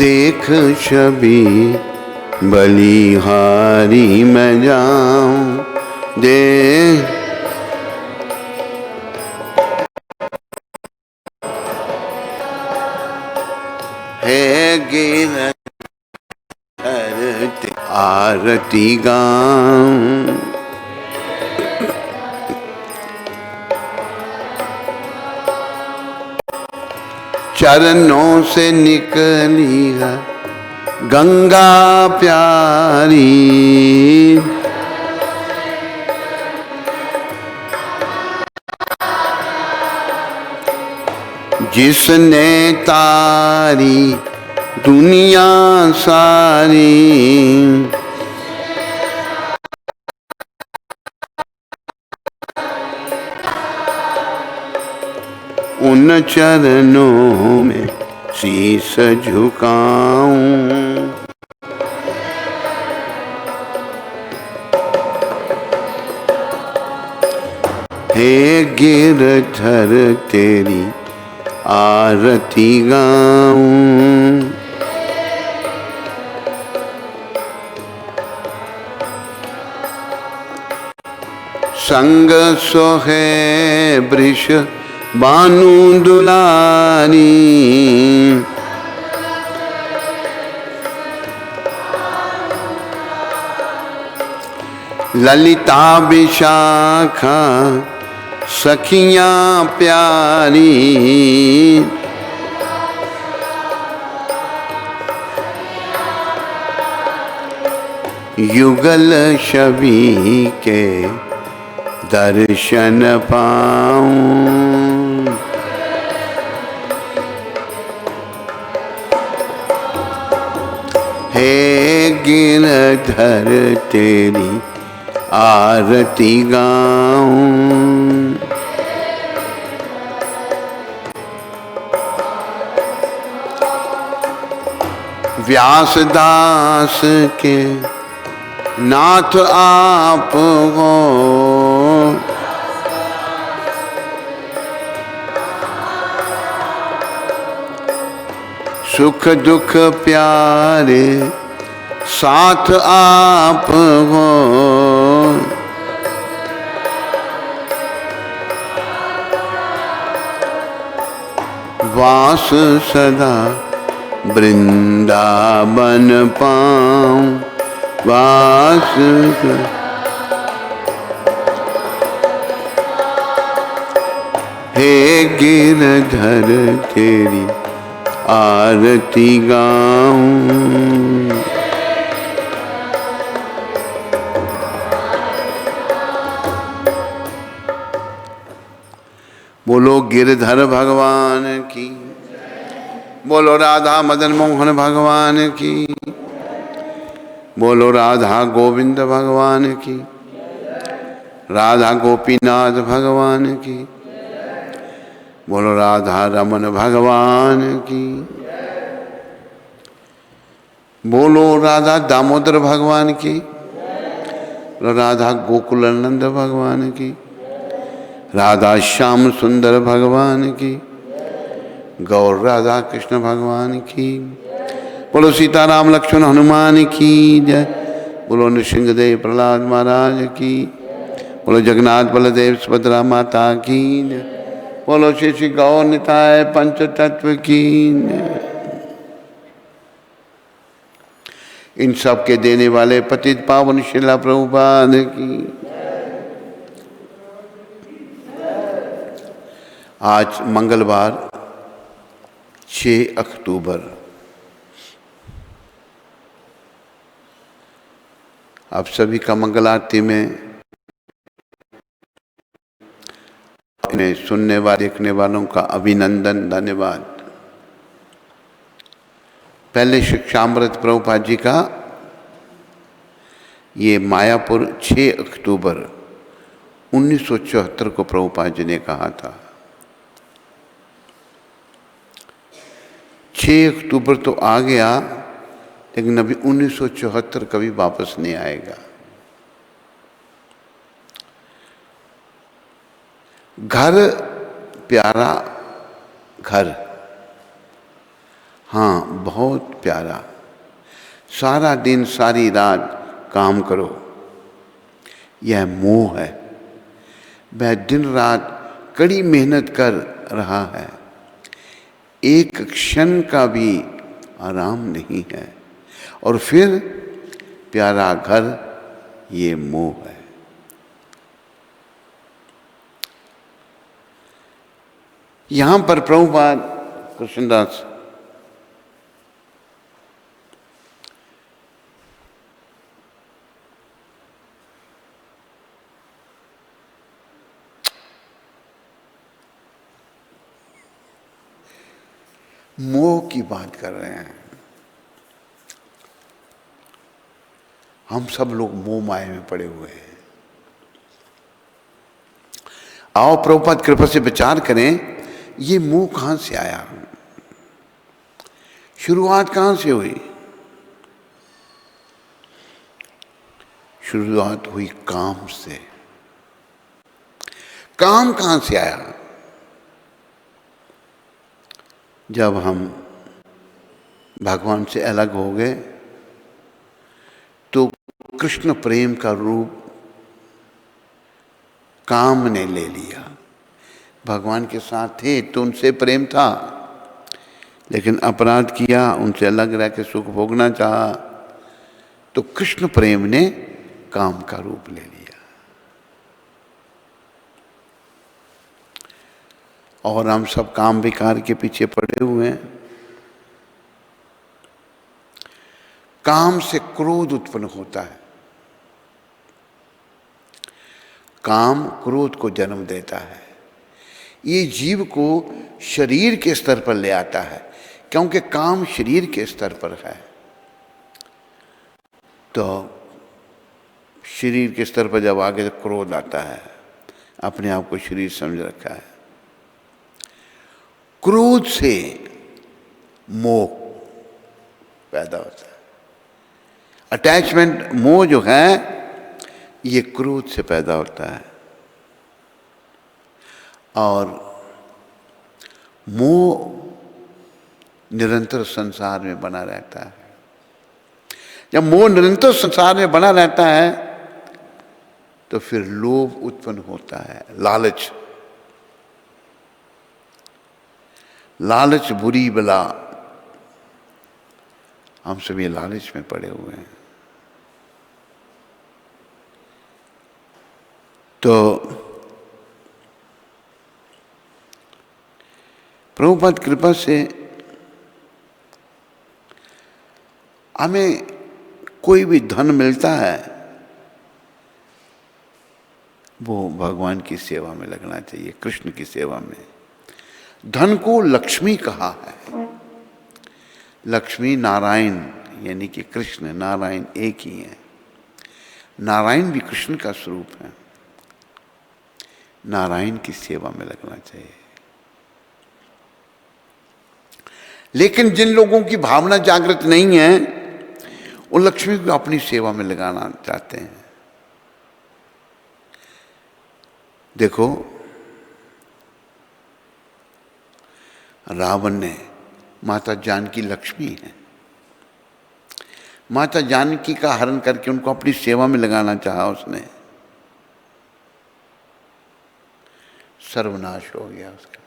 देख छवि बलिहारी मैं जाऊं दे है गिरधर आरती गाऊं। चरणों से निकली है गंगा प्यारी, जिसने तारी दुनिया सारी। उन चरणों में शीश झुकाऊं। हे गिरधर तेरी आरती गाऊं। संग सोहे वृष बानु दुलारी, ललिता विशाखा सखियां प्यारी। युगल छवि के दर्शन पाऊं। हे गिरधर तेरी आरती गाऊं। व्यासदास के नाथ आप हो, सुख दुख प्यारे साथ आप हो। वास सदा वृंदावन पाऊं, वास हे गिरधर तेरी आरती गाऊं। बोलो गिरधर भगवान की, बोलो राधा मदन मोहन भगवान की, बोलो राधा गोविंद भगवान की, राधा गोपीनाथ भगवान की, बोलो राधा रमन भगवान की, बोलो राधा दामोदर भगवान की, राधा गोकुलानंद भगवान की, राधा श्याम सुंदर भगवान की, गौर राधा कृष्ण भगवान की। बोलो सीताराम लक्ष्मण हनुमान की जय। बोलो नृसिंहदेव प्रहलाद महाराज की। बोलो जगन्नाथ बलदेव सुभद्रा माता की जय। बोलो श्री श्री गौर निताय पंच तत्व की जय। इन सब के देने वाले पतित पावन शिला प्रभुपाद की। आज मंगलवार 6 अक्टूबर, आप सभी का मंगल आरती में सुनने वाले देखने वालों का अभिनंदन, धन्यवाद। पहले शिक्षामृत प्रभुपाद जी का ये मायापुर 6 अक्टूबर 1974 को प्रभुपाद जी ने कहा था। 6 अक्टूबर तो आ गया, लेकिन अभी 1974 कभी वापस नहीं आएगा। घर प्यारा घर, हाँ, बहुत प्यारा। सारा दिन सारी रात काम करो, यह मोह है। वह दिन रात कड़ी मेहनत कर रहा है, एक क्षण का भी आराम नहीं है, और फिर प्यारा घर ये मोह है। यहां पर प्रभुपाद कृष्णदास मोह की बात कर रहे हैं। हम सब लोग मोह माया में पड़े हुए हैं। आओ प्रभुपाद कृपा से विचार करें, ये मोह कहां से आया, शुरुआत कहां से हुई? शुरुआत हुई काम से। काम कहां से आया? जब हम भगवान से अलग हो गए तो कृष्ण प्रेम का रूप काम ने ले लिया। भगवान के साथ थे तो उनसे प्रेम था, लेकिन अपराध किया, उनसे अलग रह के सुख भोगना चाहा, तो कृष्ण प्रेम ने काम का रूप ले लिया। और हम सब काम विकार के पीछे पड़े हुए हैं। काम से क्रोध उत्पन्न होता है। काम क्रोध को जन्म देता है। ये जीव को शरीर के स्तर पर ले आता है, क्योंकि काम शरीर के स्तर पर है। तो शरीर के स्तर पर जब आगे क्रोध आता है, अपने आप को शरीर समझ रखा है, क्रोध से मोह पैदा होता है। अटैचमेंट, मोह जो है, ये क्रोध से पैदा होता है। और मोह निरंतर संसार में बना रहता है। जब मोह निरंतर संसार में बना रहता है तो फिर लोभ उत्पन्न होता है, लालच। लालच बुरी बला। हम सब ये लालच में पड़े हुए हैं। तो प्रभुपाद कृपा से हमें कोई भी धन मिलता है, वो भगवान की सेवा में लगना चाहिए, कृष्ण की सेवा में। धन को लक्ष्मी कहा है। लक्ष्मी नारायण यानी कि कृष्ण, नारायण एक ही है। नारायण भी कृष्ण का स्वरूप है। नारायण की सेवा में लगना चाहिए। लेकिन जिन लोगों की भावना जागृत नहीं है, वो लक्ष्मी को अपनी सेवा में लगाना चाहते हैं। देखो, रावण ने माता जानकी लक्ष्मी है, माता जानकी का हरण करके उनको अपनी सेवा में लगाना चाहा उसने। सर्वनाश हो गया उसका।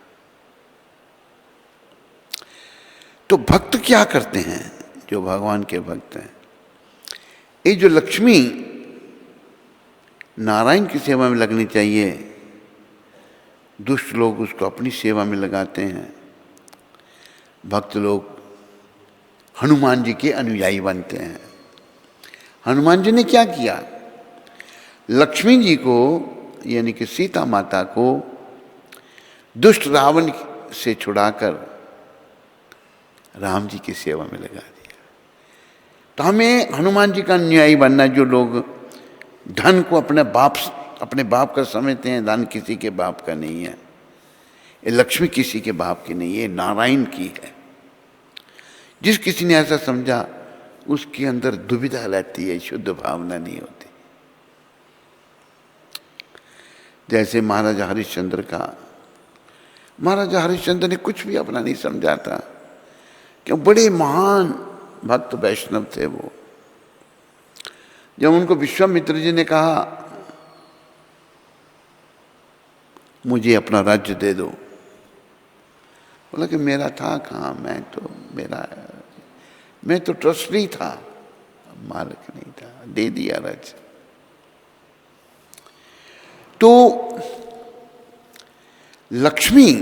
तो भक्त क्या करते हैं? जो भगवान के भक्त हैं, ये जो लक्ष्मी नारायण की सेवा में लगनी चाहिए, दुष्ट लोग उसको अपनी सेवा में लगाते हैं। भक्त लोग हनुमान जी के अनुयायी बनते हैं। हनुमान जी ने क्या किया? लक्ष्मी जी को यानी कि सीता माता को दुष्ट रावण से छुड़ाकर राम जी की सेवा में लगा दिया। तो हमें हनुमान जी का अनुयायी बनना। जो लोग धन को अपने बाप का समझते हैं, धन किसी के बाप का नहीं है, ये लक्ष्मी किसी के बाप की नहीं है, नारायण की है। जिस किसी ने ऐसा समझा, उसके अंदर दुविधा रहती है, शुद्ध भावना नहीं होती। जैसे महाराजा हरिश्चंद्र का, महाराजा हरिश्चंद्र ने कुछ भी अपना नहीं समझा था। क्यों, बड़े महान भक्त वैष्णव थे वो। जब उनको विश्वामित्र जी ने कहा मुझे अपना राज्य दे दो, बोला कि मेरा था कहाँ, मैं तो ट्रस्टी था, मालिक नहीं था, दे दिया राज्य। तो लक्ष्मी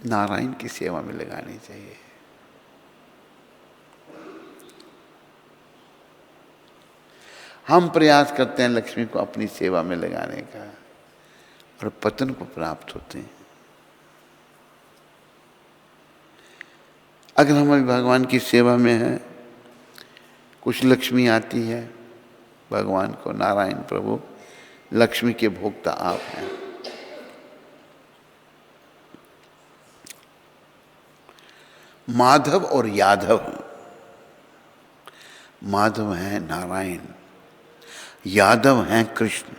नारायण की सेवा में लगानी चाहिए। हम प्रयास करते हैं लक्ष्मी को अपनी सेवा में लगाने का और पतन को प्राप्त होते हैं। अगर हम अभी भगवान की सेवा में हैं, कुछ लक्ष्मी आती है भगवान को, नारायण प्रभु लक्ष्मी के भोक्ता आप हैं। माधव और यादव, माधव हैं नारायण, यादव हैं कृष्ण।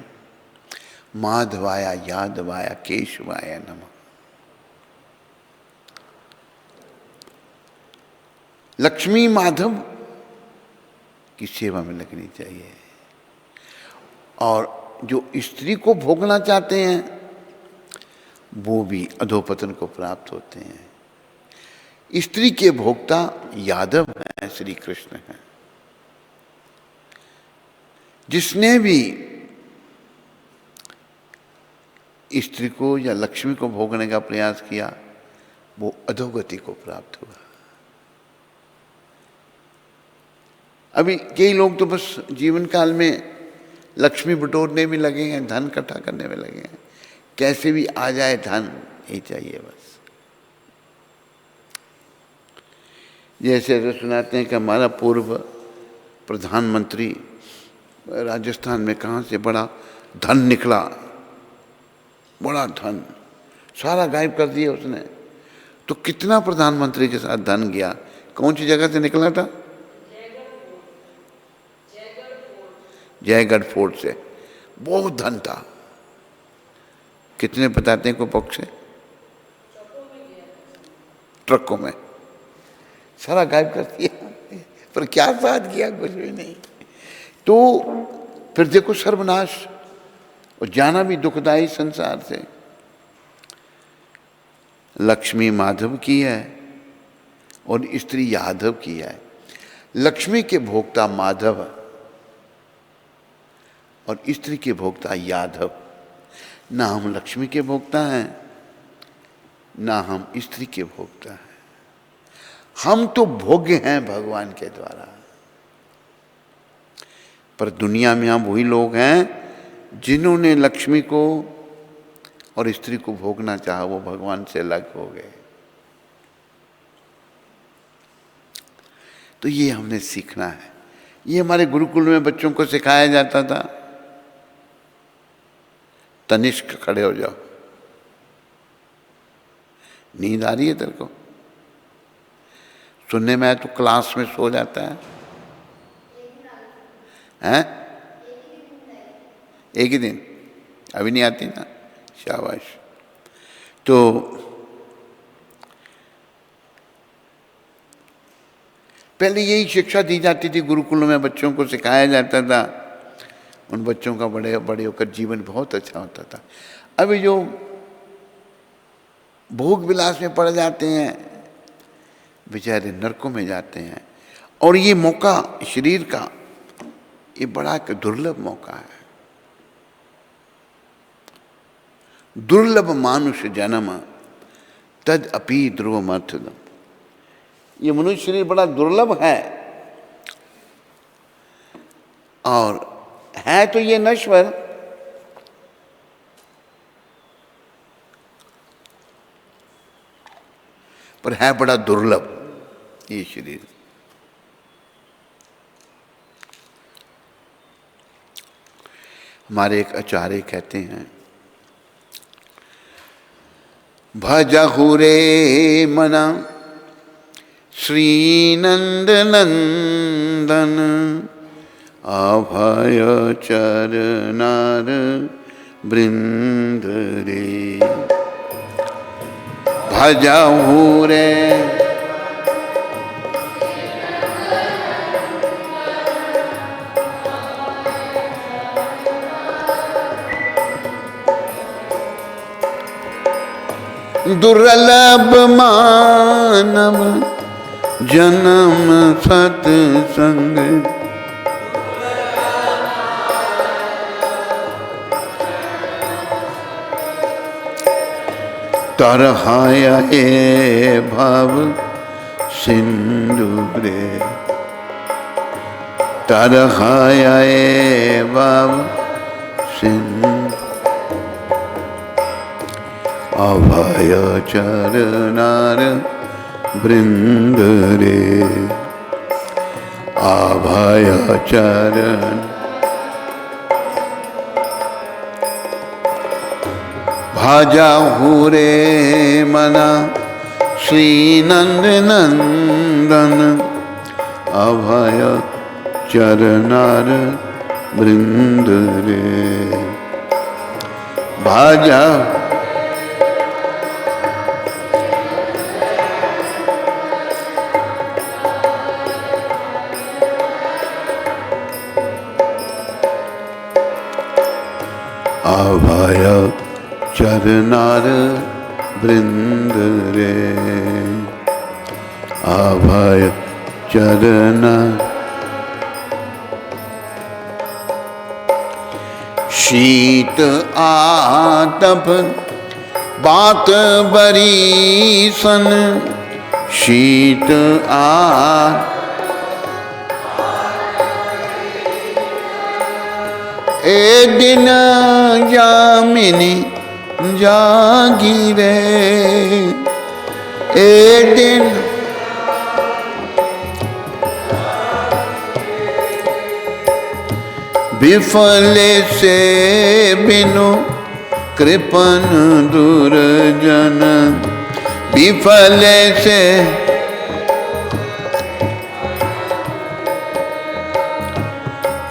माधवाया यादवाया केशवाय नमः। लक्ष्मी माधव की सेवा में लगनी चाहिए। और जो स्त्री को भोगना चाहते हैं वो भी अधोपतन को प्राप्त होते हैं। स्त्री के भोक्ता यादव हैं, श्री कृष्ण हैं। जिसने भी स्त्री को या लक्ष्मी को भोगने का प्रयास किया वो अधोगति को प्राप्त हुआ। अभी कई लोग तो बस जीवन काल में लक्ष्मी बटोरने में लगे हैं, धन इकट्ठा करने में लगे हैं, कैसे भी आ जाए धन, यही चाहिए बस। जैसे सुनाते हैं कि हमारा पूर्व प्रधानमंत्री राजस्थान में कहाँ से बड़ा धन निकला, बड़ा धन सारा गायब कर दिया उसने। तो कितना प्रधानमंत्री के साथ धन गया, कौन सी जगह से निकला था? जयगढ़ फोर्ट से बहुत धन था। कितने बताते हैं को पक्ष से? ट्रकों में सारा गायब कर दिया, पर क्या साथ किया, कुछ भी नहीं। तो फिर देखो सर्वनाश, और जाना भी दुखदाई संसार से। लक्ष्मी माधव की है और स्त्री यादव की है। लक्ष्मी के भोक्ता माधव और स्त्री के भोक्ता यादव। ना हम लक्ष्मी के भोक्ता हैं, ना हम स्त्री के भोक्ता हैं। हम तो भोग्य हैं भगवान के द्वारा। पर दुनिया में हम वही लोग हैं जिन्होंने लक्ष्मी को और स्त्री को भोगना चाहा, वो भगवान से अलग हो गए। तो ये हमने सीखना है। ये हमारे गुरुकुल में बच्चों को सिखाया जाता था। तनिष्क खड़े हो जाओ, नींद आ रही है तेरे को? सुनने में आया तो क्लास में सो जाता है, हैं? एक ही दिन, अभी नहीं आती ना, शाबाश। तो पहले यही शिक्षा दी जाती थी गुरुकुलों में, बच्चों को सिखाया जाता था। उन बच्चों का बड़े बड़े होकर जीवन बहुत अच्छा होता था। अभी जो भोग विलास में पड़ जाते हैं बेचारे नरकों में जाते हैं। और ये मौका शरीर का, ये बड़ा एक दुर्लभ मौका है। दुर्लभ मानुष जन्म तद अपि ध्रुवमर्थदम। ये मनुष्य शरीर बड़ा दुर्लभ है, और है तो ये नश्वर, पर है बड़ा दुर्लभ ये शरीर। हमारे एक आचार्य कहते हैं, भजहु रे मना श्री नंद नंदन अभय चरनार वृंद रे। भजहु रे दुर्लभ मानव जन्म सत्संग, तरहाया ए भव सिंधु रे, तरहाया ए भव सिंधु। अभय चरणार वृंद रे, अभय चरण भजहु रे मना श्री नंद नंदन, अभय चरणार वृंद रे, भजा अभय चरणार वृंद रे, अभय चरना। शीत आतप बात बरीसन, शीत आ ए दिन जामिनी जागी रे, ए दिन विफले से बिनु कृपन दुर्जन, विफले से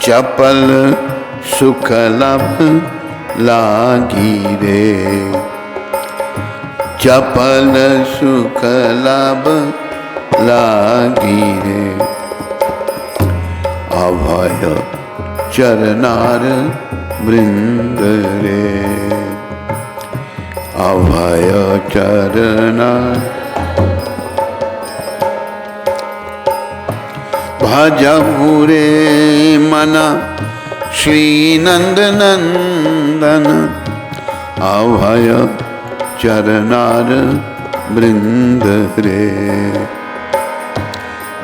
चपल सुख लाभ लागी रे, चपल सुख लाभ लागी रे, अभय चरणार वृंद रे, अभय चरणार। भजहु रे मना श्री नंद नंदन, अभय चरणार वृंद रे,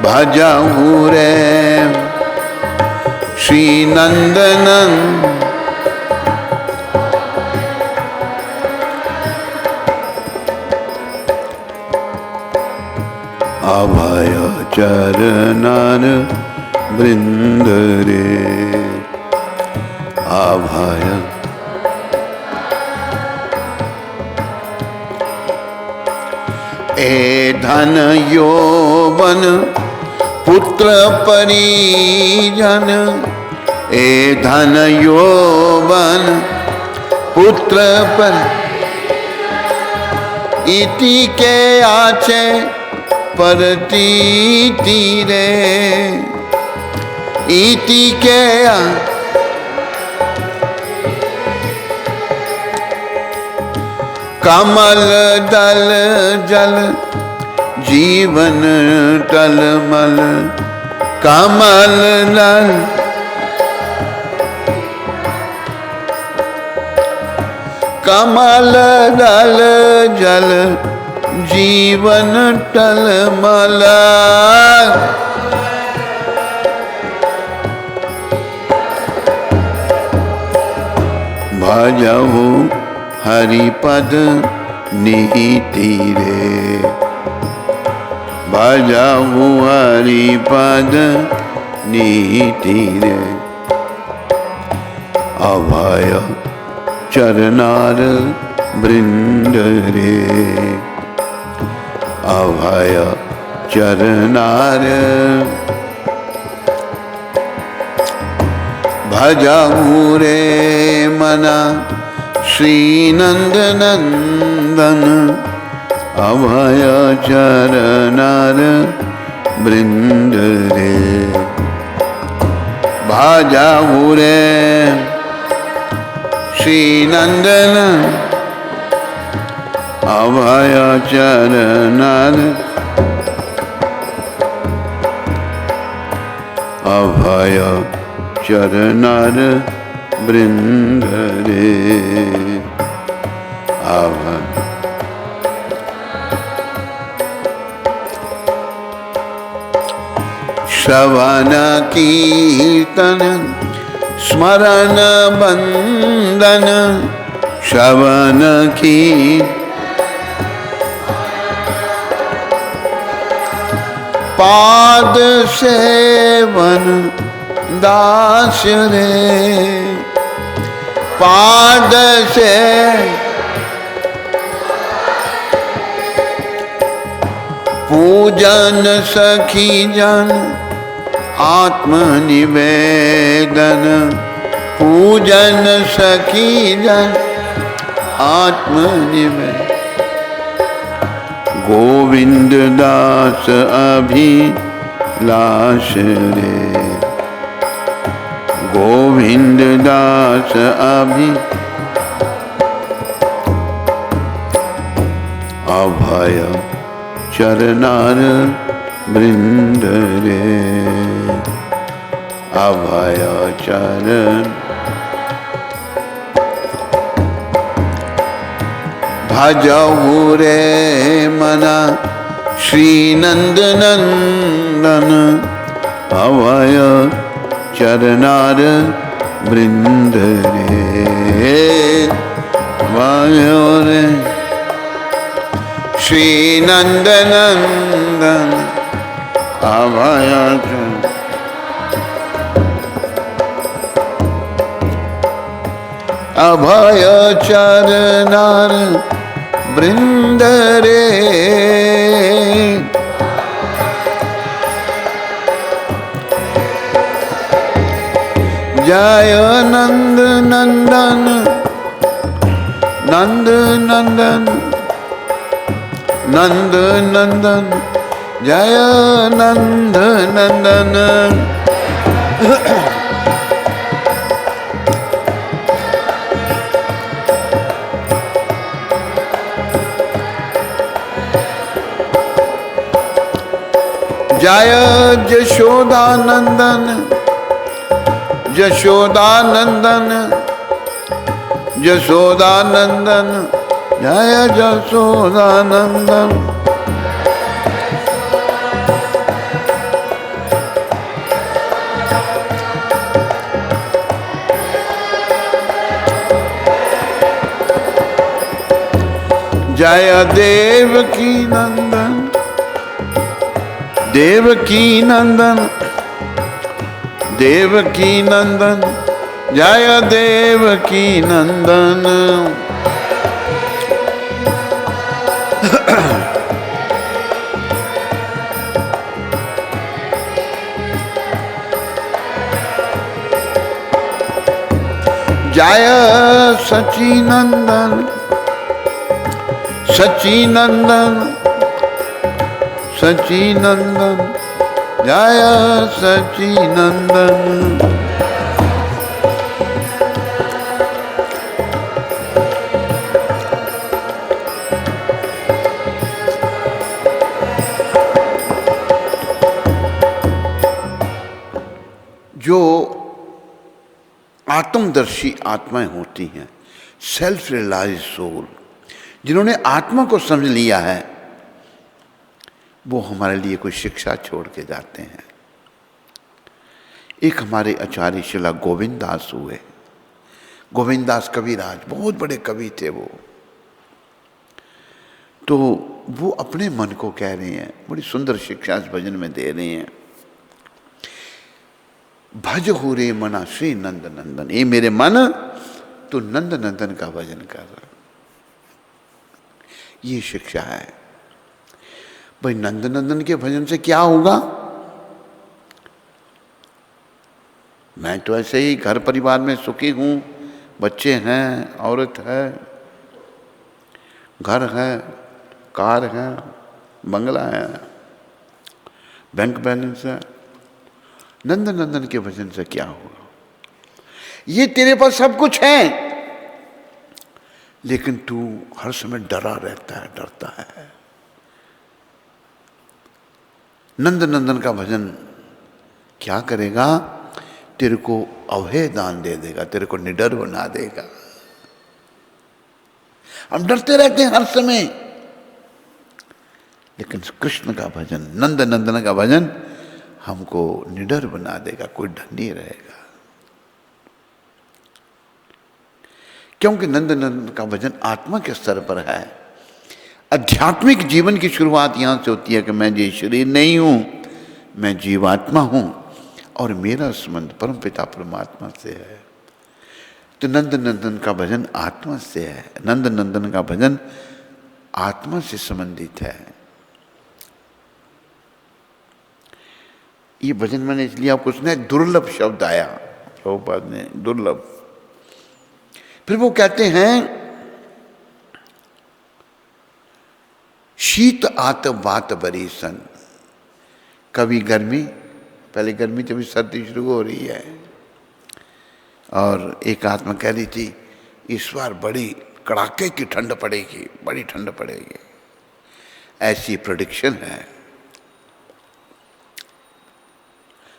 भजहु रे श्री नंद नंदन, अभय चरणार वृंद रे, अभय। ए धन यौवन पुत्र परिजन, ए धन यौवन पुत्र पर, इति के आचे परती तीरे, इति के कमल दल जल जीवन टलमल, कमल दल कमल दल जल जीवन टलमल, भजहु हरिपद निहिति रे, भजहु हरिपद निहिति रे, अभय चरणार वृंद रे, अभय चरणार। भजहु रे मना श्री नंद नंदन, अभय चरणार वृंद रे, भजहु रे श्री नंदन अभय चरणार अभय चरणार वृंद रे अभय श्रवण कीर्तन स्मरण बंदन श्रवण की पाद सेवन दास रे पाद से पूजन सखी जन आत्मनिवेदन पूजन सखी जन आत्मनिवेदन गोविंद दास अभिलाष रे गोविंद दास अभय चरणार वृंद रे अभय चरण भजहु रे मना श्री नंद नंदन अभय चरणार वृंद रे भयो रे श्री नंद नंदन अभय अभय चरणार वृंद रे जय नंद नंदन नंद नंदन नंद नंदन जय नंद नंदन जय यशोदानंदन यशोदानंदन यशोदानंदन जय यशोदानंदन जय देवकी नंदन देवकी नंदन देवकी नंदन जय देवकी नंदन जय सचिनंदन सचिनंदन सचिनंदन जय सचिनंदन जो आत्मदर्शी आत्माएं होती हैं, सेल्फ रियलाइज सोल, जिन्होंने आत्मा को समझ लिया है, वो हमारे लिए कोई शिक्षा छोड़ के जाते हैं। एक हमारे आचार्य शिला गोविंद दास हुए, गोविंद दास कविराज, बहुत बड़े कवि थे वो। तो वो अपने मन को कह रहे हैं, बड़ी सुंदर शिक्षा इस भजन में दे रहे हैं। भज हो रे मना श्री नंद नंदन, ये मेरे मन तो नंद नंदन का भजन कर। ये शिक्षा है भाई। नंद नंदन के भजन से क्या होगा? मैं तो ऐसे ही घर परिवार में सुखी हूं, बच्चे हैं, औरत है, घर है, कार है, बंगला है, बैंक बैलेंस है। नंद नंदन के भजन से क्या होगा? ये तेरे पास सब कुछ है, लेकिन तू हर समय डरा रहता है, डरता है। नंद नंदन का भजन क्या करेगा? तेरे को अभय दान दे देगा, तेरे को निडर बना देगा। हम डरते रहते हैं हर समय, लेकिन कृष्ण का भजन, नंद नंदन का भजन हमको निडर बना देगा, कोई डर नहीं रहेगा। क्योंकि नंद नंदन का भजन आत्मा के स्तर पर है। आध्यात्मिक जीवन की शुरुआत यहां से होती है कि मैं ये शरीर नहीं हूं, मैं जीवात्मा हूं और मेरा संबंध परम पिता परमात्मा से है। तो नंद नंदन का भजन आत्मा से है, नंद नंदन का भजन आत्मा से संबंधित है। ये भजन मैंने इसलिए आपको सुना, दुर्लभ शब्द आया प्रभुपाद ने, दुर्लभ। फिर वो कहते हैं शीत आत बात बरीसन। कभी गर्मी, पहले गर्मी जब सर्दी शुरू हो रही है, और एक आत्मा कह रही थी इस बार बड़ी कड़ाके की ठंड पड़ेगी, बड़ी ठंड पड़ेगी, ऐसी प्रेडिक्शन है।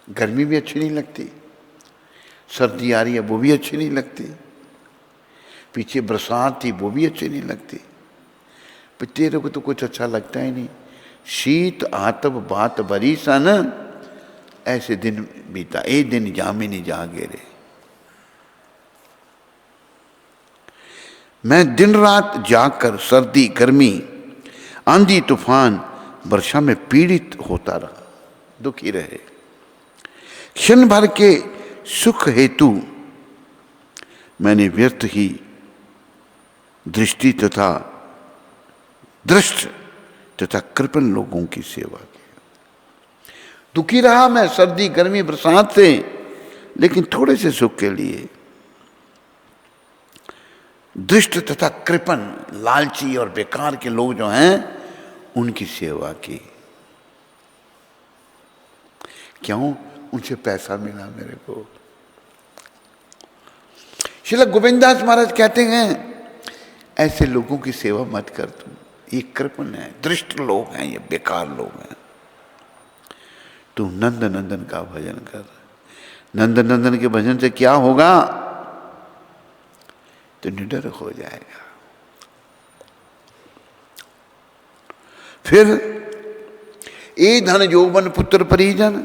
गर्मी भी अच्छी नहीं लगती, सर्दी आ रही है वो भी अच्छी नहीं लगती, पीछे बरसात थी वो भी अच्छी नहीं लगती, पर तेरे को तो कुछ अच्छा लगता ही नहीं। शीत आतप बात बरीसन, ऐसे दिन बीता, एक दिन जामिनी जागे रे। मैं दिन रात जागकर सर्दी गर्मी आंधी तूफान वर्षा में पीड़ित होता रहा, दुखी रहे। क्षण भर के सुख हेतु मैंने व्यर्थ ही दृष्टि तथा दृष्ट तथा कृपण लोगों की सेवा की। दुखी रहा मैं सर्दी गर्मी बरसात से, लेकिन थोड़े से सुख के लिए दुष्ट तथा कृपण लालची और बेकार के लोग जो हैं उनकी सेवा की। क्यों? उनसे पैसा मिला मेरे को। श्रील गोविंददास महाराज कहते हैं ऐसे लोगों की सेवा मत कर तुम, ये कृपण है, दृष्ट लोग हैं, ये बेकार लोग हैं। तू नंद नंदन का भजन कर। नंद नंदन के भजन से क्या होगा? तो निडर हो जाएगा। फिर ए धन यौवन पुत्र परिजन,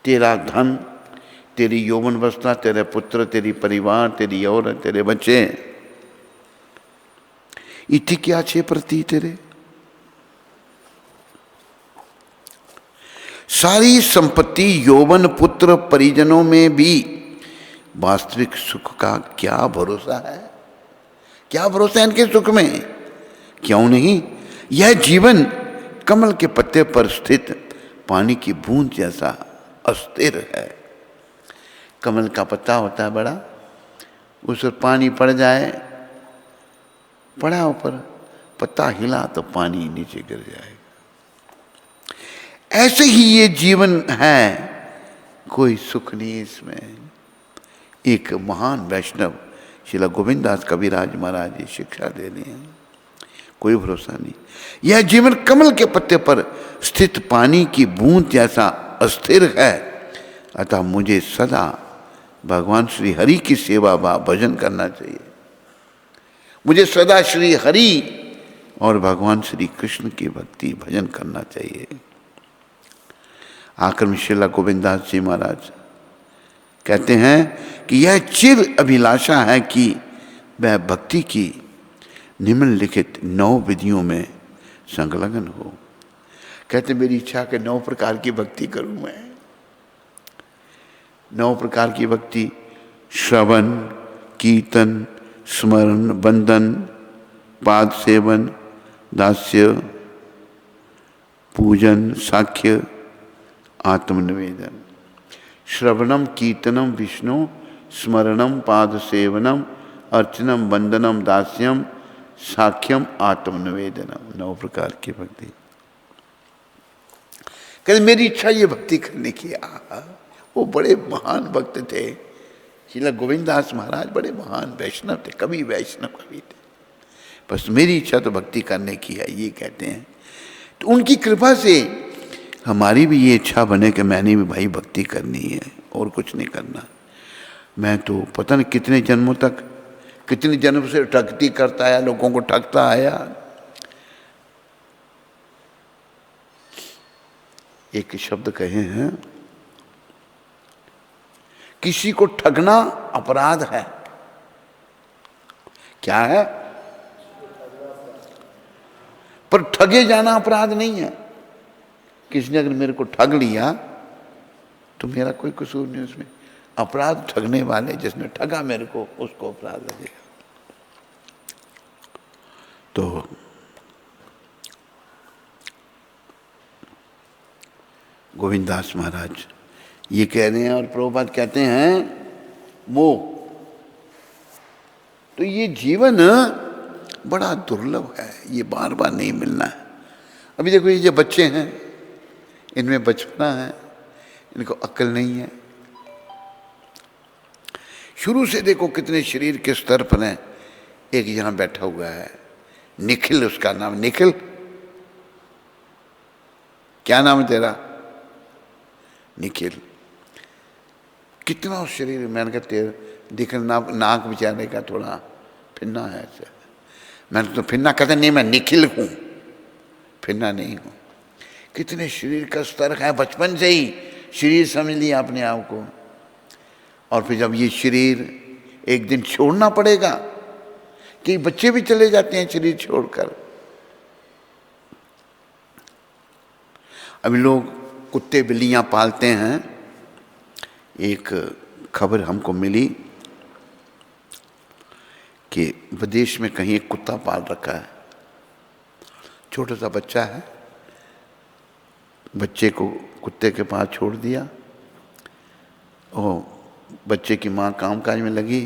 तेरा धन, तेरी यौवन अवस्था, तेरे पुत्र, तेरी परिवार, तेरी औरत, तेरे बच्चे, इति क्या छे प्रति तेरे, सारी संपत्ति यौवन पुत्र परिजनों में भी वास्तविक सुख का क्या भरोसा है? क्या भरोसा है इनके सुख में? क्यों नहीं? यह जीवन कमल के पत्ते पर स्थित पानी की बूंद जैसा अस्थिर है। कमल का पत्ता होता है बड़ा, उस पर पानी पड़ जाए, पड़ा ऊपर, पत्ता हिला तो पानी नीचे गिर जाएगा। ऐसे ही ये जीवन है, कोई सुख नहीं इसमें। एक महान वैष्णव श्रील गोविंददास कविराज महाराज जी शिक्षा दे रहे हैं, कोई भरोसा नहीं। यह जीवन कमल के पत्ते पर स्थित पानी की बूंद जैसा अस्थिर है, अतः मुझे सदा भगवान श्री हरि की सेवा व भजन करना चाहिए। मुझे सदा श्री हरि और भगवान श्री कृष्ण की भक्ति भजन करना चाहिए। आखिर में श्रील गोविंददास जी महाराज कहते हैं कि यह चिर अभिलाषा है कि वह भक्ति की निम्नलिखित 9 विधियों में संलग्न हो। कहते मेरी इच्छा के 9 प्रकार की भक्ति करूं मैं। 9 प्रकार की भक्ति: श्रवण, कीर्तन, स्मरण, वंदन, पाद सेवन, दास्य, पूजन, साख्य, आत्मनिवेदन। श्रवणम कीर्तनम विष्णु, स्मरणम पाद सेवनम, अर्चनम वंदनम दास्यम, साख्यम आत्मनिवेदनम। 9 प्रकार की भक्ति। कहते मेरी इच्छा ये भक्ति करने की। वो बड़े महान भक्त थे श्रील गोविंददास महाराज बड़े महान वैष्णव थे, कवि वैष्णव कवि थे। बस मेरी इच्छा तो भक्ति करने की है, ये कहते हैं। तो उनकी कृपा से हमारी भी ये इच्छा बने कि मैंने भी भाई भक्ति करनी है और कुछ नहीं करना। मैं तो पता नहीं कितने जन्मों तक, कितने जन्म से ठगती करता आया, लोगों को ठगता आया। एक शब्द कहे हैं, किसी को ठगना अपराध है। क्या है? पर ठगे जाना अपराध नहीं है। किसी ने अगर मेरे को ठग लिया तो मेरा कोई कसूर नहीं उसमें। अपराध ठगने वाले, जिसने ठगा मेरे को, उसको अपराध लगेगा। तो गोविंददास महाराज ये कह रहे हैं और प्रभुपाद कहते हैं वो। तो ये जीवन बड़ा दुर्लभ है, ये बार बार नहीं मिलना है। अभी देखो ये जो बच्चे हैं, इनमें बचपना है, इनको अक्ल नहीं है। शुरू से देखो कितने शरीर के स्तर पर हैं। एक यहाँ बैठा हुआ है निखिल, उसका नाम निखिल। क्या नाम है तेरा? निखिल। कितना उस शरीर, मैंने कहा तेरा दिख नाक बेचारे का थोड़ा फिन्ना है। मैंने तो फिन्ना कहते नहीं, मैं निखिल हूँ, फिन्ना नहीं हूँ। कितने शरीर का स्तर है, बचपन से ही शरीर समझ लिया अपने आप को। और फिर जब ये शरीर एक दिन छोड़ना पड़ेगा, कि बच्चे भी चले जाते हैं शरीर छोड़कर। अभी लोग कुत्ते बिल्लियां पालते हैं। एक खबर हमको मिली कि विदेश में कहीं एक कुत्ता पाल रखा है, छोटा सा बच्चा है। बच्चे को कुत्ते के पास छोड़ दिया और बच्चे की माँ कामकाज में लगी।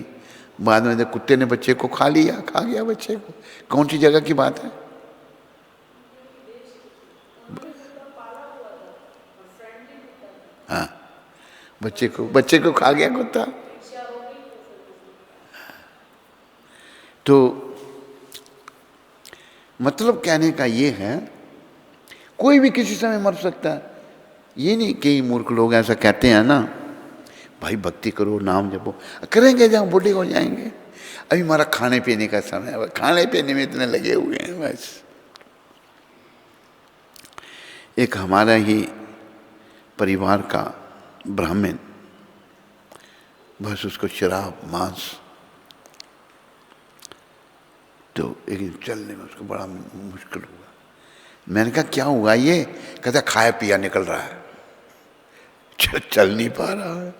बाद में कुत्ते ने बच्चे को खा लिया, खा गया बच्चे को। कौन सी जगह की बात है? हाँ, बच्चे को खा गया कुत्ता। तो मतलब कहने का ये है, कोई भी किसी समय मर सकता है। ये नहीं कि मूर्ख लोग ऐसा कहते हैं ना, भाई भक्ति करो, नाम जपो, करेंगे जहाँ बूढ़े हो जाएंगे। अभी हमारा खाने पीने का समय है, खाने पीने में इतने लगे हुए हैं बस। एक हमारा ही परिवार का ब्राह्मण, बस उसको शराब मांस, तो एक दिन चलने में उसको बड़ा मुश्किल हुआ। मैंने कहा क्या हुआ ये? कहता खाया पिया निकल रहा है, चल नहीं पा रहा है,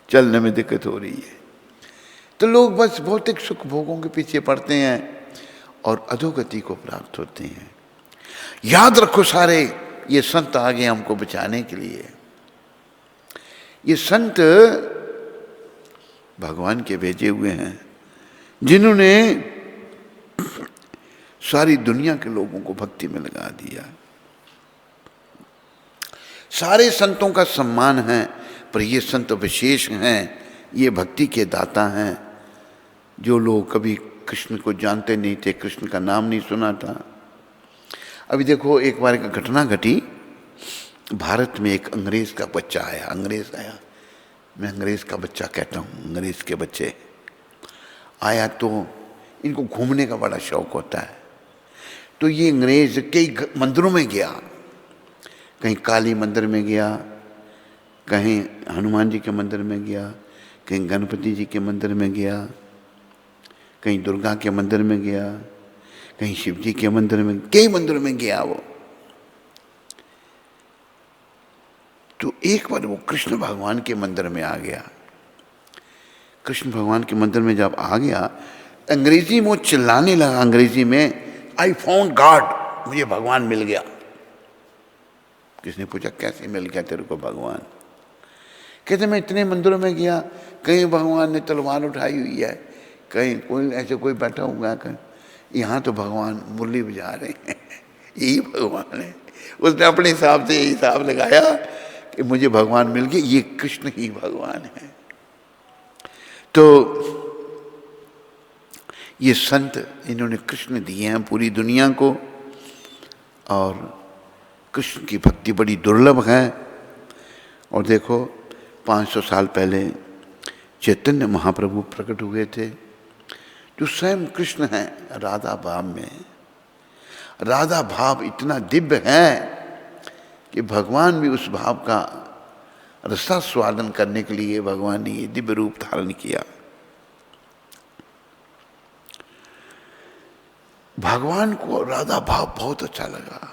चलने में दिक्कत हो रही है। तो लोग बस भौतिक सुख भोगों के पीछे पड़ते हैं और अधोगति को प्राप्त होते हैं। याद रखो सारे, ये संत आ गए हमको बचाने के लिए। ये संत भगवान के भेजे हुए हैं, जिन्होंने सारी दुनिया के लोगों को भक्ति में लगा दिया। सारे संतों का सम्मान है, पर ये संत विशेष हैं, ये भक्ति के दाता हैं। जो लोग कभी कृष्ण को जानते नहीं थे, कृष्ण का नाम नहीं सुना था। अभी देखो एक बार एक घटना घटी, भारत में एक अंग्रेज का बच्चा आया। अंग्रेज आया, मैं अंग्रेज का बच्चा कहता हूँ, अंग्रेज के बच्चे आया। तो इनको घूमने का बड़ा शौक होता है। तो ये अंग्रेज कई मंदिरों में गया, कहीं काली मंदिर में गया, कहीं हनुमान जी के मंदिर में गया, कहीं गणपति जी के मंदिर में गया, कहीं दुर्गा के मंदिर में गया, कहीं शिव जी के मंदिर में, कई मंदिरों में गया वो। तो एक बार वो कृष्ण भगवान के मंदिर में आ गया। कृष्ण भगवान के मंदिर में जब आ गया, अंग्रेजी में चिल्लाने लगा, अंग्रेजी में, आई फाउंड गॉड, मुझे भगवान मिल गया। किसने पूछा कैसे मिल गया तेरे को भगवान? कहते मैं इतने मंदिरों में गया, कहीं भगवान ने तलवार उठाई हुई है, कहीं कोई ऐसे कोई बैठा हुआ है, कहीं यहाँ तो भगवान मुरली बजा रहे हैं, यही भगवान है। उसने अपने हिसाब से यही हिसाब लगाया कि मुझे भगवान मिल गया, ये कृष्ण ही भगवान है। तो ये संत इन्होंने कृष्ण दिए हैं पूरी दुनिया को, और कृष्ण की भक्ति बड़ी दुर्लभ है। और देखो 500 साल पहले चैतन्य महाप्रभु प्रकट हुए थे, जो स्वयं कृष्ण हैं राधा भाव में। राधा भाव इतना दिव्य है कि भगवान भी उस भाव का रसास्वादन करने के लिए भगवान ने ये दिव्य रूप धारण किया। भगवान को राधा भाव बहुत अच्छा लगा।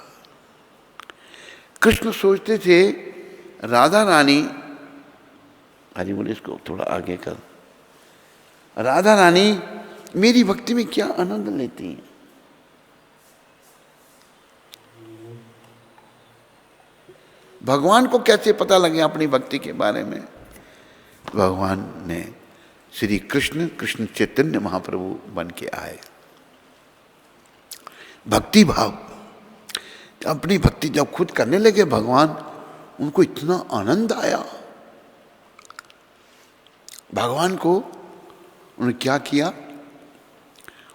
कृष्ण सोचते थे राधा रानी, अरे बोले इसको थोड़ा आगे कर, राधा रानी मेरी भक्ति में क्या आनंद लेती हैं। भगवान को कैसे पता लगे अपनी भक्ति के बारे में। भगवान ने श्री कृष्ण, कृष्ण चैतन्य महाप्रभु बन के आए। भक्ति भाव, अपनी भक्ति जब खुद करने लगे भगवान, उनको इतना आनंद आया। भगवान को उन्होंने क्या किया,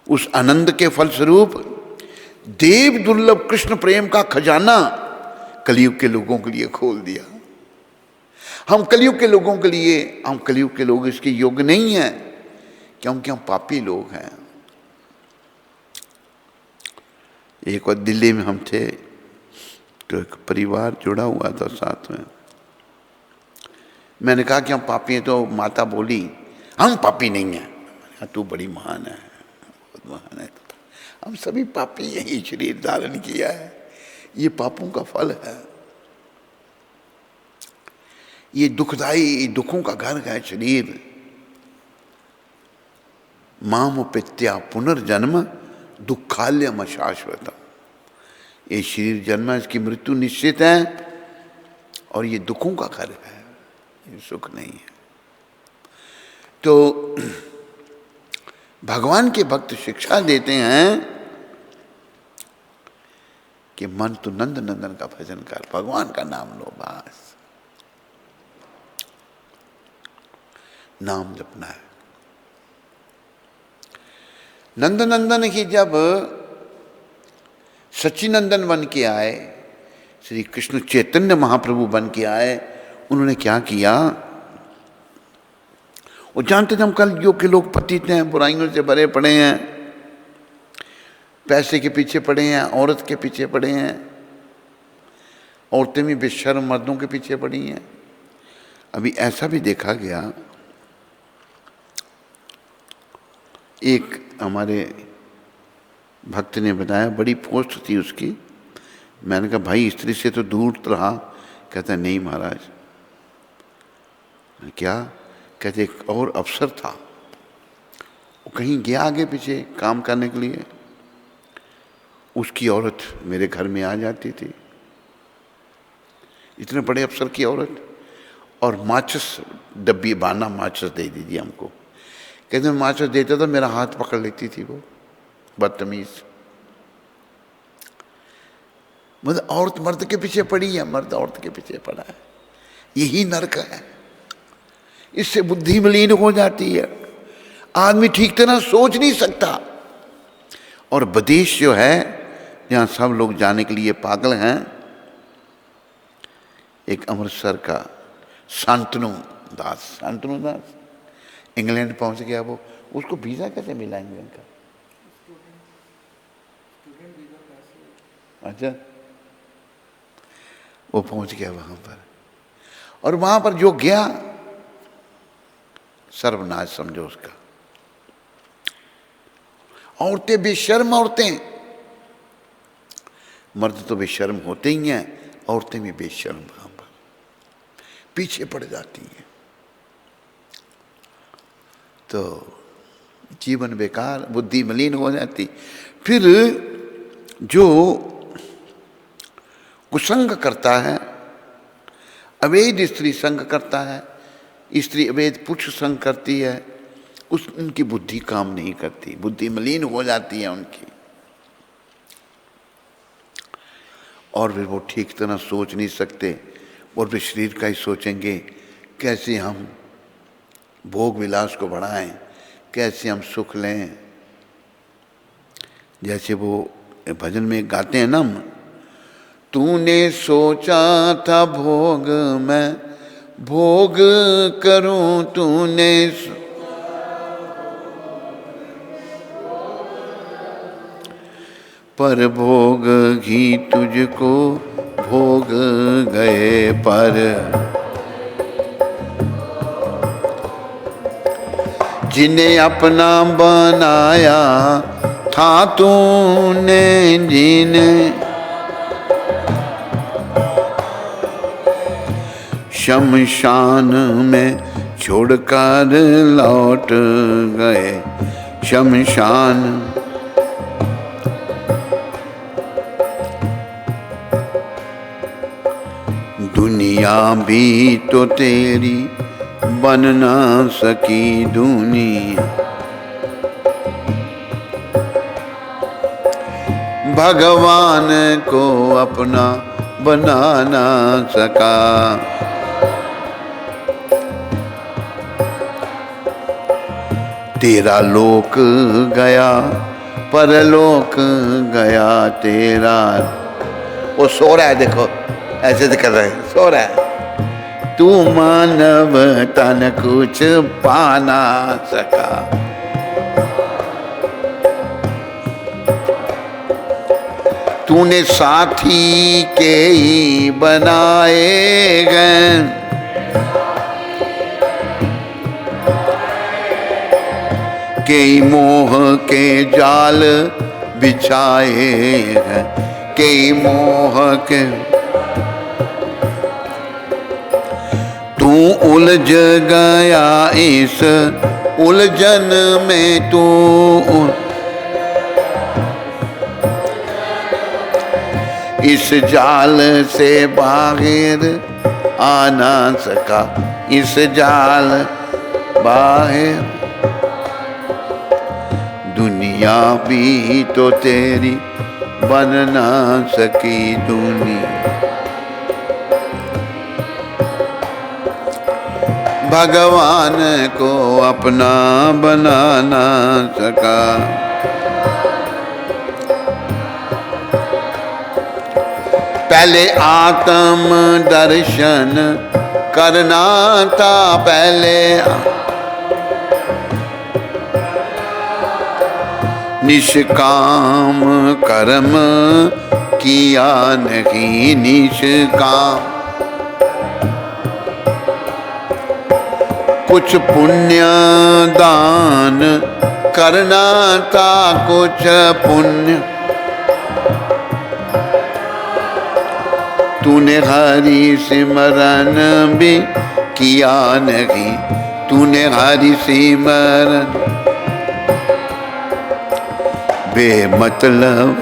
उस आनंद के फलस्वरूप देव दुर्लभ कृष्ण प्रेम का खजाना कलयुग के लोगों के लिए खोल दिया। हम कलयुग के लोगों के लिए, हम कलयुग के लोग इसके योग्य नहीं हैं, क्योंकि हम पापी लोग हैं। एक बार दिल्ली में हम थे, तो एक परिवार जुड़ा हुआ था साथ में। मैंने कहा कि हम पापी हैं, तो माता बोली हम पापी नहीं हैं। तू बड़ी महान है, बहुत महान है, हम सभी पापी यही शरीर धारण किया है, ये पापों का फल है, ये दुखदाई दुखों का घर है शरीर। माम पित्या पुनर्जन्म दुखाल्यम शाश्वत। ये शरीर जन्म, इसकी मृत्यु निश्चित है, और ये दुखों का घर है, ये सुख नहीं है। तो भगवान के भक्त शिक्षा देते हैं कि मन तो नंद नंदन का भजन कर, भगवान का नाम लो, बस नाम जपना है। नंद नंदन ही जब सच्चिनंदन बन के आए, श्री कृष्ण चैतन्य महाप्रभु बन के आए, उन्होंने क्या किया, वो जानते थे हम कल युग के लोग पतित हैं, बुराइयों से भरे पड़े हैं, पैसे के पीछे पड़े हैं, औरत के पीछे पड़े हैं, औरतें भी बेशर्म मर्दों के पीछे पड़ी हैं। अभी ऐसा भी देखा गया, एक हमारे भक्त ने बताया, बड़ी पोस्ट थी उसकी, मैंने कहा भाई स्त्री से तो दूर रहा। कहता नहीं महाराज। क्या? कहते एक और अफसर था, वो कहीं गया आगे पीछे काम करने के लिए, उसकी औरत मेरे घर में आ जाती थी, इतने बड़े अफसर की औरत, और माचिस डब्बी बाना माचिस दे दीजिए हमको। कहते मैं माचिस देता था, मेरा हाथ पकड़ लेती थी वो, बदतमीज। मतलब औरत मर्द के पीछे पड़ी है, मर्द औरत के पीछे पड़ा है, यही नरक है। इससे बुद्धि मलिन हो जाती है, आदमी ठीक तरह सोच नहीं सकता। और विदेश जो है, जहाँ सब लोग जाने के लिए पागल हैं, एक अमृतसर का शांतनु दास इंग्लैंड पहुंच गया। वो, उसको वीज़ा कैसे मिला इंग्लैंड का? अच्छा, वो पहुंच गया वहां पर, और वहां पर जो गया, सर्वनाश समझो उसका। औरतें बेशर्म, औरतें, मर्द तो बेशर्म होते ही हैं, औरतें भी बेशर्म वहां पर पीछे पड़ जाती हैं। तो जीवन बेकार, बुद्धि मलिन हो जाती। फिर जो कुसंग करता है, अवैध स्त्री संग करता है, स्त्री अवैध पुरुष संग करती है, उनकी बुद्धि काम नहीं करती, बुद्धि मलिन हो जाती है उनकी, और फिर वो ठीक तरह सोच नहीं सकते, और फिर शरीर का ही सोचेंगे, कैसे हम भोग विलास को बढ़ाएं, कैसे हम सुख लें। जैसे वो भजन में गाते हैं ना, तूने सोचा था भोग मैं भोग करूं, तूने पर भोग ही तुझको भोग गए पर। जिन्हें अपना बनाया था तूने, जिन्हें शमशान में छोड़कर लौट गए, शमशान। दुनिया भी तो तेरी बन ना सकी दुनिया, भगवान को अपना बना ना सका। तेरा लोक गया परलोक गया तेरा। वो सो रहा है, देखो ऐसे से कर रहा है, सो रहा है। तू मानव तन कुछ पा ना सका, तूने साथी के ही बनाए गए, कई मोह के जाल बिछाए हैं, कई मोह के। तू उलझ गया इस उलझन में, तू इस जाल से बाहर आ ना सका, इस जाल बाहर। दुनिया भी तो तेरी बन ना सकी दुनिया, भगवान को अपना बना ना सका। पहले आत्म दर्शन करना था, पहले निष्काम कर्म किया नहीं, निष्काम। कुछ पुण्य दान करना था, कुछ पुण्य। तूने हरि सिमरन भी किया नहीं, तूने हरि सिमरन। बेमतलब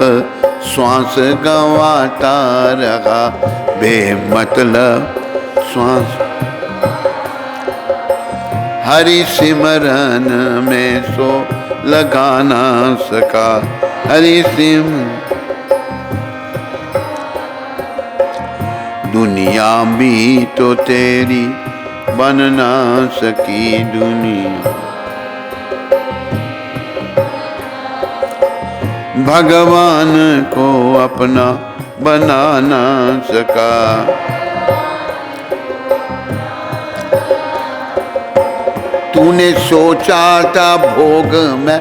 श्वास गंवाता रहा, बेमतलब श्वास। हरि सिमरन में सो लगा ना सका, हरि सिम। दुनिया भी तो तेरी बन ना सकी दुनिया, भगवान को अपना बना ना सका। तूने सोचा था भोग मैं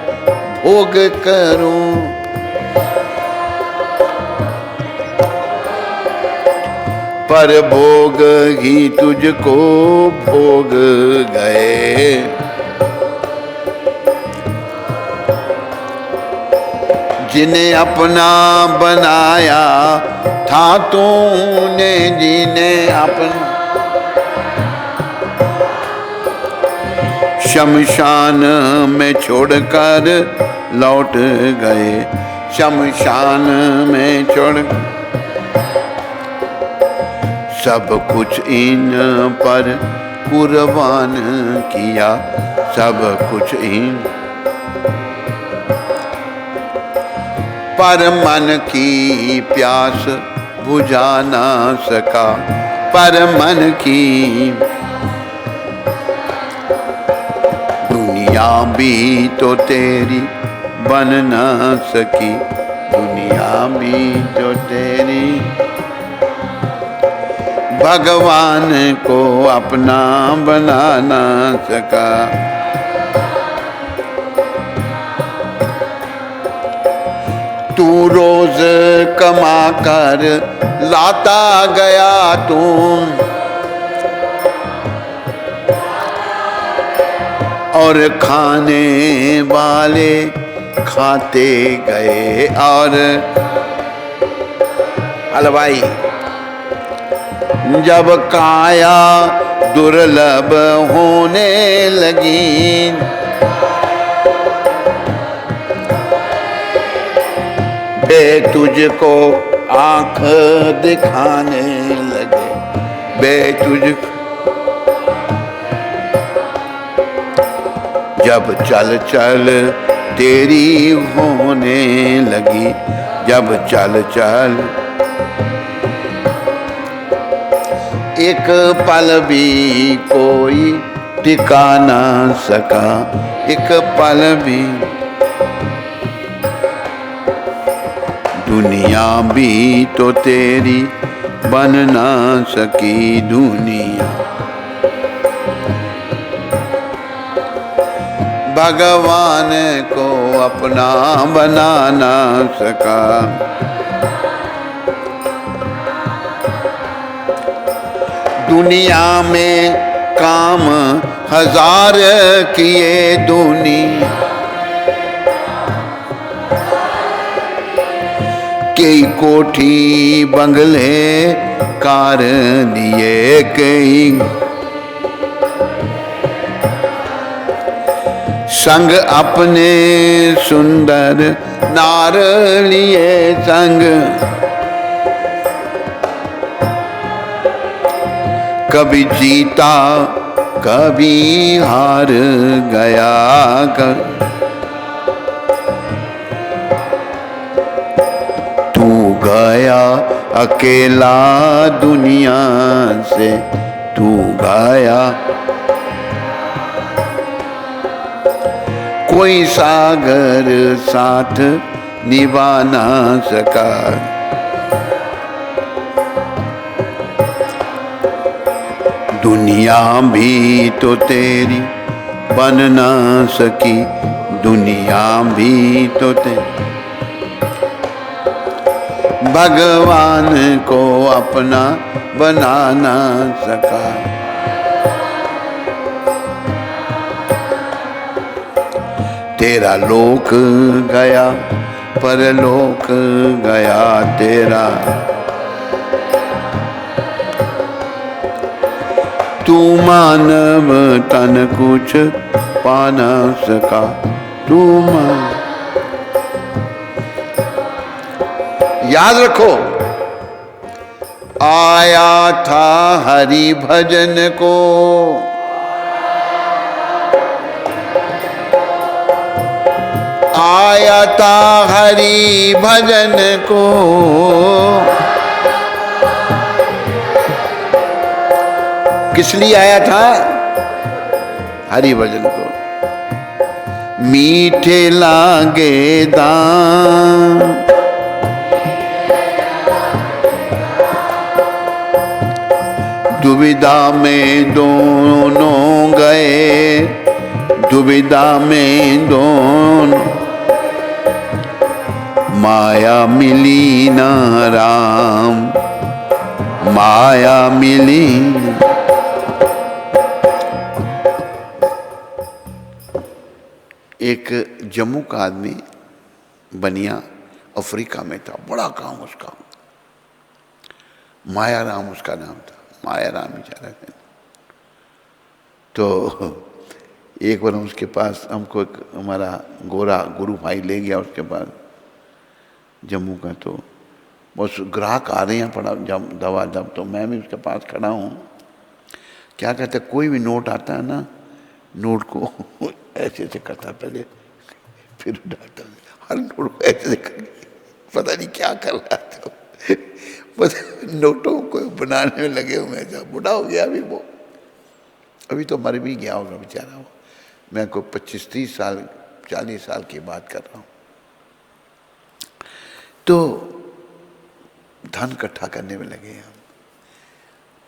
भोग करूं, पर भोग ही तुझको भोग गए। जिन्हें अपना बनाया था तूने, जिन्हें अपना शमशान में छोड़कर लौट गए, शमशान में छोड़। सब कुछ इन पर कुर्बान किया, सब कुछ इन पर मन की प्यास बुझा ना सका, पर मन की। दुनिया भी तो तेरी बन ना सकी, दुनिया भी तो तेरी भगवान को अपना बना ना सका। तू रोज कमा कर लाता गया तू, और खाने वाले खाते गए। और हलवाई जब काया दुर्लभ होने लगी, बे तुझको आंख दिखाने लगे, बे तुझको जब चल चल तेरी होने लगी, जब चल चल एक पल भी कोई टिका ना सका, एक पल भी। दुनिया भी तो तेरी बन ना सकी, दुनिया भगवान को अपना बना ना सका। दुनिया में काम हजार किए, दुनिया कई कोठी बंगले कार लिए, कई संग अपने सुंदर नार लिए, संग कभी जीता कभी हार गया, तू गया अकेला दुनिया से, तू गया कोई सागर साथ निभा ना सका। दुनिया भी तो तेरी बन ना सकी, दुनिया भी तो तेरी भगवान को अपना बना ना सका। तेरा लोक गया परलोक गया तेरा, तू मानव तन कुछ पा न सका, तू याद रखो आया था हरि भजन को, आया था हरि भजन को, किस लिए आया था? हरि भजन को। मीठे लागे दाम दुविधा में दोनों गए, दुविधा में दोनों, माया मिली ना राम, माया मिली। एक जम्मू का आदमी बनिया अफ्रीका में था, बड़ा काम उसका, माया राम उसका नाम था, माया राम बेचारा। तो एक बार उसके पास हमको एक हमारा गोरा गुरु भाई ले गया उसके पास जम्मू का। तो बस ग्राहक आ रहे हैं पड़ा जब दवा जब, तो मैं भी उसके पास खड़ा हूँ। क्या कहते, कोई भी नोट आता है ना, नोट को ऐसे ऐसे करता पहले, फिर उठाता, हर नोट को ऐसे करके पता नहीं क्या कर रहा था, बस नोटों को बनाने में लगे हुए थे। बूढ़ा हो गया अभी वो, अभी तो मर भी गया होगा बेचारा वो। मैं कोई 25-30 साल 40 साल की बात कर रहा हूँ। तो धन इकट्ठा करने में लगे हम,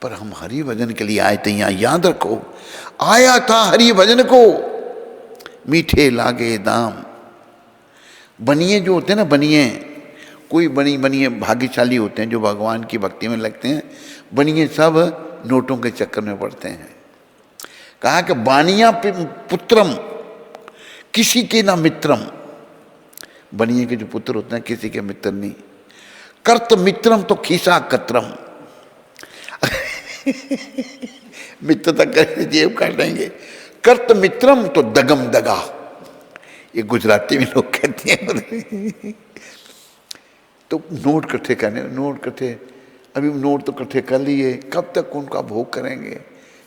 पर हम हरि भजन के लिए आए थे। यहाँ याद रखो, आया था हरि भजन को, मीठे लागे दाम। बनिए जो होते हैं ना, बनिए, कोई बनिए भाग्यशाली होते हैं जो भगवान की भक्ति में लगते हैं। बनिए सब नोटों के चक्कर में पड़ते हैं। कहा कि बानिया पुत्रम किसी के ना मित्रम। बनिए के जो पुत्र होते हैं किसी के मित्र नहीं। कर्त मित्रम तो खीसा कत्रम। मित्रता कैसे जेब काट लेंगे। कर्त मित्रम तो दगम दगा, ये गुजराती में लोग कहते हैं। तो नोट इकट्ठे करने, नोट इकट्ठे, अभी नोट तो इकट्ठे कर लिए, कब तक उनका भोग करेंगे।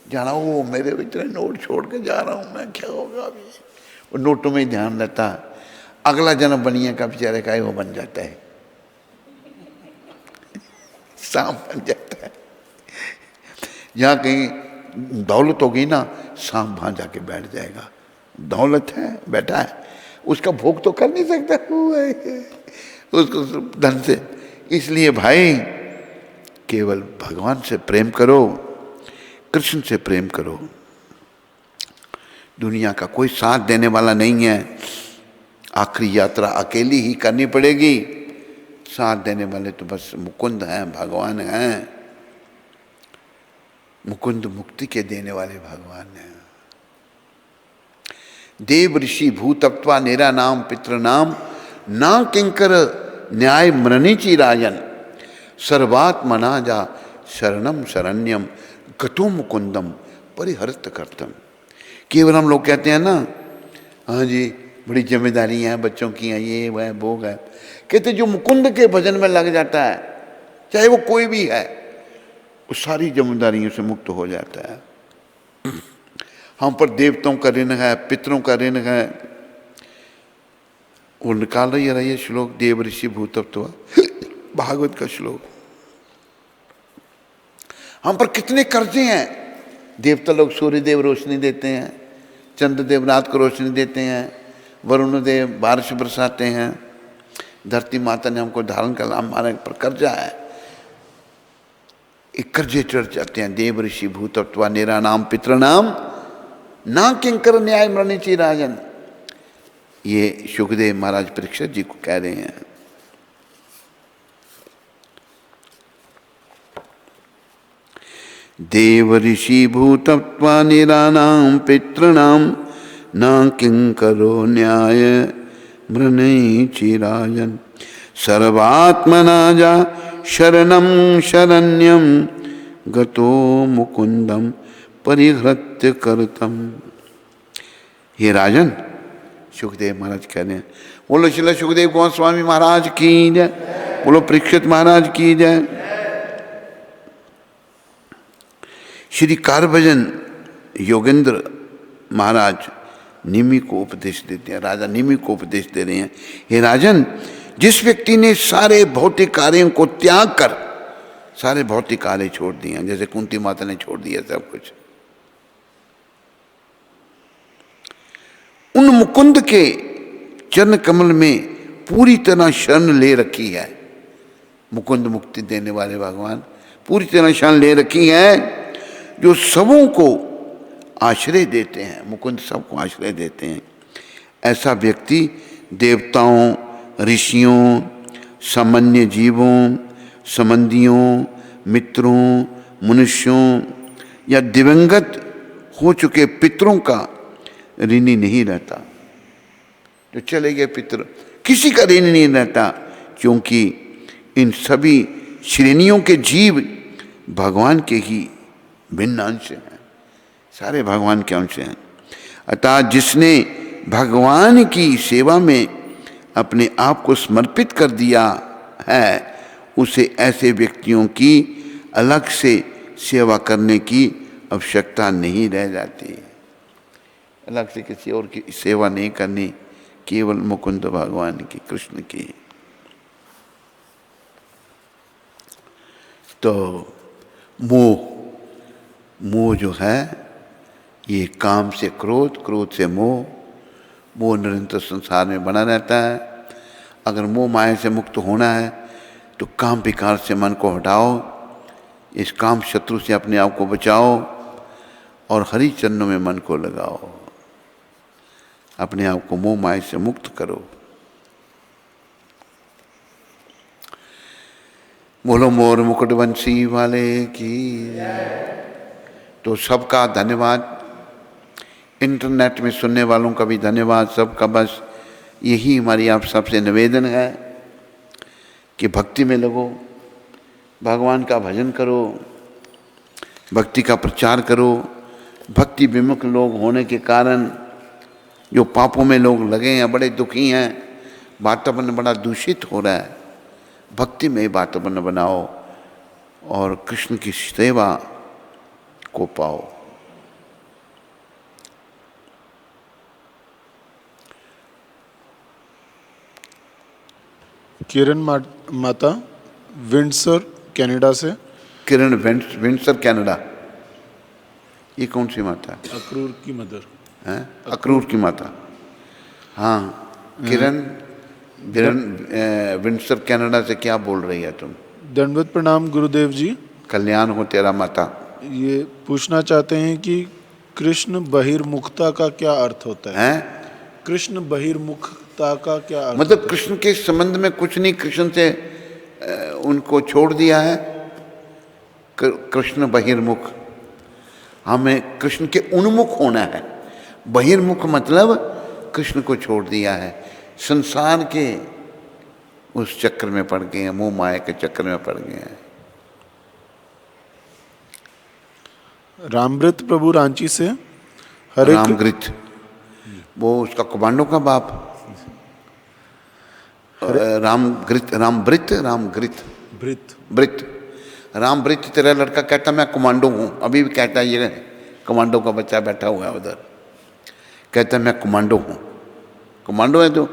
जाना वो मेरे इतने नोट छोड़ के जा रहा हूँ मैं, क्या होगा अभी। वो नोटों में ही ध्यान रहता, अगला जन्म बनिए का बेचारे का वो बन जाता है, सांप बन जाता है। यहाँ कहीं दौलत होगी ना, सांप वहाँ जाके बैठ जाएगा। दौलत है, बैठा है, उसका भोग तो कर नहीं सकता उसको धन से। इसलिए भाई केवल भगवान से प्रेम करो, कृष्ण से प्रेम करो। दुनिया का कोई साथ देने वाला नहीं है। आखिरी यात्रा अकेली ही करनी पड़ेगी। साथ देने वाले तो बस मुकुंद हैं, भगवान हैं। मुकुंद मुक्ति के देने वाले भगवान हैं। देव ऋषि भूतत्वा नेरा नाम पितृ नाम ना किंकर न्याय मृणिचि राजन सर्वात्मना जा शरणम शरण्यम गतो मुकुंदम परिहृत कर्तम। केवल हम लोग कहते हैं ना, हाँ जी बड़ी जिम्मेदारी हैं बच्चों की हैं, ये वह भोग है। कहते जो मुकुंद के भजन में लग जाता है, चाहे वो कोई भी है, वो सारी जिम्मेदारियों से मुक्त हो जाता है। हम पर देवताओं का ऋण है, पितरों का ऋण है। वो निकाल रही है ये श्लोक, देव ऋषि भूतत्व, भागवत का श्लोक। हम पर कितने कर्जे हैं। देवता लोग सूर्य देव रोशनी देते हैं, चंद्र देव रात को रोशनी देते हैं, वरुण देव बारिश बरसाते हैं, धरती माता ने हमको धारण कर हमारे पर कर्जा है। एक कर्जे चढ़ जाते हैं। देव ऋषि भूतत्वा नेरा नाम पितृ नाम ना किंकर न्याय मृणिचि राजन। ये सुखदेव महाराज परीक्षित जी को कह रहे हैं। देव ऋषि भूतत्वा निरानाम पितृणाम न किंकरो न्याय मृणिचि राजन सर्वात्मना जा शरणम शरण्यम गतो मुकुंदम परिहृत्य करतम। हे राजन, सुखदेव महाराज कह रहे हैं। बोलो श्रील सुखदेव गोस्वामी महाराज की जय, बोलो परीक्षित महाराज की जय। श्री कारभजन योगेंद्र महाराज निमि को उपदेश देते हैं, राजा निमि को उपदेश दे रहे हैं। हे राजन, जिस व्यक्ति ने सारे भौतिक कार्यों को त्याग कर सारे भौतिक कार्य छोड़ दिए हैं, जैसे कुंती माता ने छोड़ दिया सब कुछ, उन मुकुंद के चरण कमल में पूरी तरह शरण ले रखी है। मुकुंद मुक्ति देने वाले भगवान पूरी तरह शरण ले रखी है, जो सबों को आश्रय देते हैं। मुकुंद सबको आश्रय देते हैं। ऐसा व्यक्ति देवताओं, ऋषियों, सामान्य जीवों, संबंधियों, मित्रों, मनुष्यों या दिवंगत हो चुके पितरों का ऋणी नहीं रहता। जो चले गए पितर, किसी का ऋणी नहीं रहता, क्योंकि इन सभी श्रेणियों के जीव भगवान के ही भिन्न अंश हैं, सारे भगवान के अंश हैं। अतः जिसने भगवान की सेवा में अपने आप को समर्पित कर दिया है, उसे ऐसे व्यक्तियों की अलग से सेवा करने की आवश्यकता नहीं रह जाती। अलग से किसी और की सेवा नहीं करनी, केवल मुकुंद भगवान की, कृष्ण की। तो मोह जो है ये काम से क्रोध, क्रोध से मोह, मोह निरंतर संसार में बना रहता है। अगर मोह माया से मुक्त होना है तो काम विकार से मन को हटाओ, इस काम शत्रु से अपने आप को बचाओ और हरि चरणों में मन को लगाओ, अपने आप को मोह माया से मुक्त करो। बोलो मोर मुकुट बंसी वाले की। तो सबका धन्यवाद, इंटरनेट में सुनने वालों का भी धन्यवाद, सबका। बस यही हमारी आप सबसे निवेदन है कि भक्ति में लगो, भगवान का भजन करो, भक्ति का प्रचार करो। भक्ति विमुख लोग होने के कारण जो पापों में लोग लगे हैं, बड़े दुखी हैं, वातावरण बड़ा दूषित हो रहा है। भक्ति में वातावरण बनाओ और कृष्ण की सेवा को पाओ। किरण माता विंडसर कनाडा से। किरण विंडसर कनाडा, ये कौन सी माता है? अक्रूर की मदर हैं? अक्रूर की माता। हाँ, किरण विंडसर कनाडा से क्या बोल रही है तुम? दंडवत प्रणाम गुरुदेव जी। कल्याण हो तेरा माता। ये पूछना चाहते हैं कि कृष्ण बहिर्मुखता का क्या अर्थ होता है? कृष्ण बहिर्मुखता का क्या अर्थ? मतलब कृष्ण के संबंध में कुछ नहीं, कृष्ण से उनको छोड़ दिया है। कृष्ण बहिर्मुख, हमें कृष्ण के उन्मुख होना है। बहिर्मुख मतलब कृष्ण को छोड़ दिया है, संसार के उस चक्कर में पड़ गए हैं, मोह माया के चक्कर में पड़ गए हैं। रामृत प्रभु रांची से। हरे रामगृत, वो उसका कमांडो का बाप। रामगृत रामवृत तेरा लड़का कहता मैं कमांडो हूँ, अभी भी कहता है, ये कमांडो का बच्चा बैठा हुआ है उधर, कहता है मैं कमांडो हूँ। कमांडो है तो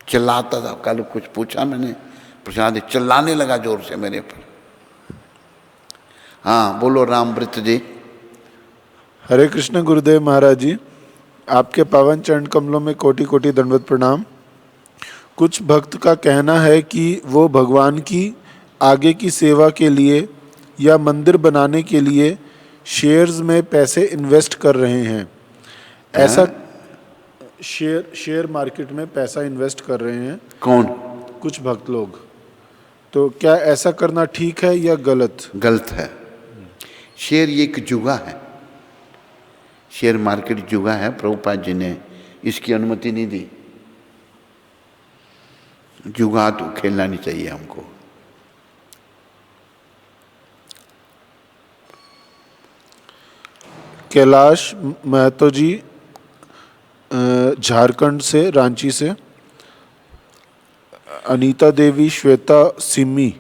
चिल्लाता था। कल कुछ पूछा मैंने, प्रसाद चिल्लाने लगा जोर से मेरे पर। हाँ बोलो रामवृत जी। हरे कृष्ण गुरुदेव महाराज जी, आपके पावन चरण कमलों में कोटि कोटि दंडवत प्रणाम। कुछ भक्त का कहना है कि वो भगवान की आगे की सेवा के लिए या मंदिर बनाने के लिए शेयर्स में पैसे इन्वेस्ट कर रहे हैं। ऐसा शेयर मार्केट में पैसा इन्वेस्ट कर रहे हैं। कौन? कुछ भक्त लोग। तो क्या ऐसा करना ठीक है या गलत? गलत है। शेयर ये एक जुआ है, शेयर मार्केट जुआ है। प्रभुपाद जी ने इसकी अनुमति नहीं दी। जुआ तो खेलना नहीं चाहिए हमको। कैलाश महतो जी झारखंड से, रांची से। अनीता देवी, श्वेता सिमी